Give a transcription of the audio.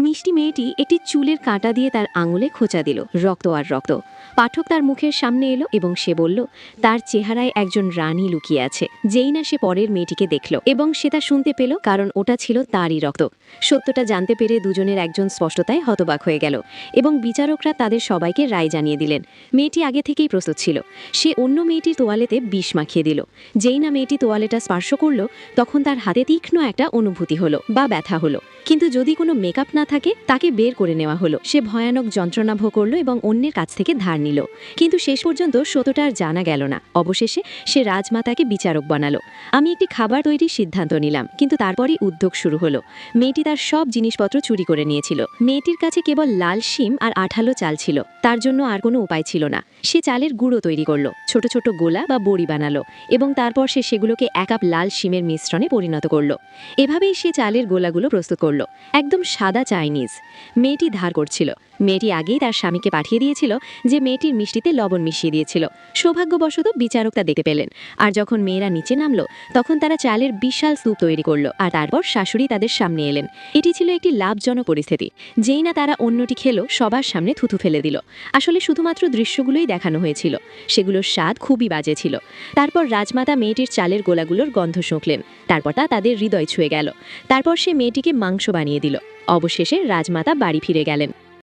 মিষ্টি মেয়েটি একটি চুলের কাঁটা দিয়ে তার আঙুলে খোঁচা দিল, রক্ত আর রক্ত। পাঠক তার মুখের সামনে এলো এবং সে বলল তার চেহারায় একজন রানী লুকিয়ে আছে। যেই না সে পরের মেয়েটিকে দেখল এবং সে তা শুনতে পেল, কারণ ওটা ছিল তারই রক্ত। সত্যটা জানতে পেরে দুজনের একজন স্পষ্টতায় হতবাক হয়ে গেল এবং বিচারকরা তাদের সবাইকে রায় জানিয়ে দিলেন। মেয়েটি আগে থেকেই প্রস্তুত ছিল। সে অন্য মেয়েটির তোয়ালেতে বিষ মাখিয়ে দিল। যেই না মেয়েটি তোয়ালেটা স্পর্শ করল, তখন তার হাতে তীক্ষ্ণ একটা অনুভূতি হলো বা ব্যথা হলো। কিন্তু যদি কোনো মেকআপ না থাকে, তাকে বের করে নেওয়া হলো। সে ভয়ানক যন্ত্রণা ভোগ করল এবং অন্যের কাছ থেকে ধার নিল। কিন্তু শেষ পর্যন্ত সত্যটা আর জানা গেল না। অবশেষে সে রাজমাতাকে বিচারক বানালো। আমি একটি খাবার তৈরির সিদ্ধান্ত নিলাম, কিন্তু তারপরই উদ্যোগ শুরু হলো। মেয়েটি তার সব জিনিসপত্র চুরি করে নিয়েছিল। মেয়েটির কাছে কেবল লাল শিম আর আঠালো চাল ছিল। তার জন্য আর কোনো উপায় ছিল না। সে চালের গুঁড়ো তৈরি করলো, ছোট ছোট গোলা বা বড়ি বানালো এবং তারপর সে সেগুলোকে এক কাপ লাল শিমের মিশ্রণে পরিণত করলো। এভাবেই সে চালের গোলাগুলো প্রস্তুত করলো, একদম সাদা চাইনিজ। মেয়েটি ধার করছিল। মেয়েটি আগেই তার স্বামীকে পাঠিয়ে দিয়েছিল যে মেয়েটির মিষ্টিতে লবণ মিশিয়ে দিয়েছিল। সৌভাগ্যবশত বিচারক তা দেখতে পেলেন। আর যখন মেয়েরা নিচে নামলো, তখন তারা চালের বিশাল স্যুপ তৈরি করলো আর তারপর শাশুড়ি তাদের সামনে এলেন। এটি ছিল একটি লাভজনক পরিস্থিতি। যেই না তারা অন্যটি খেলো, সবার সামনে থুথু ফেলে দিল। আসলে শুধুমাত্র দৃশ্যগুলোই দেখানো হয়েছিল, সেগুলোর স্বাদ খুবই বাজে ছিল। তারপর রাজমাতা মেয়েটির চালের গোলাগুলোর গন্ধ শুঁকলেন। তারপর তা তাদের হৃদয় ছুঁয়ে গেল। তারপর সে মেয়েটিকে মাংস বানিয়ে দিল। অবশেষে রাজমাতা বাড়ি ফিরে গেলেন।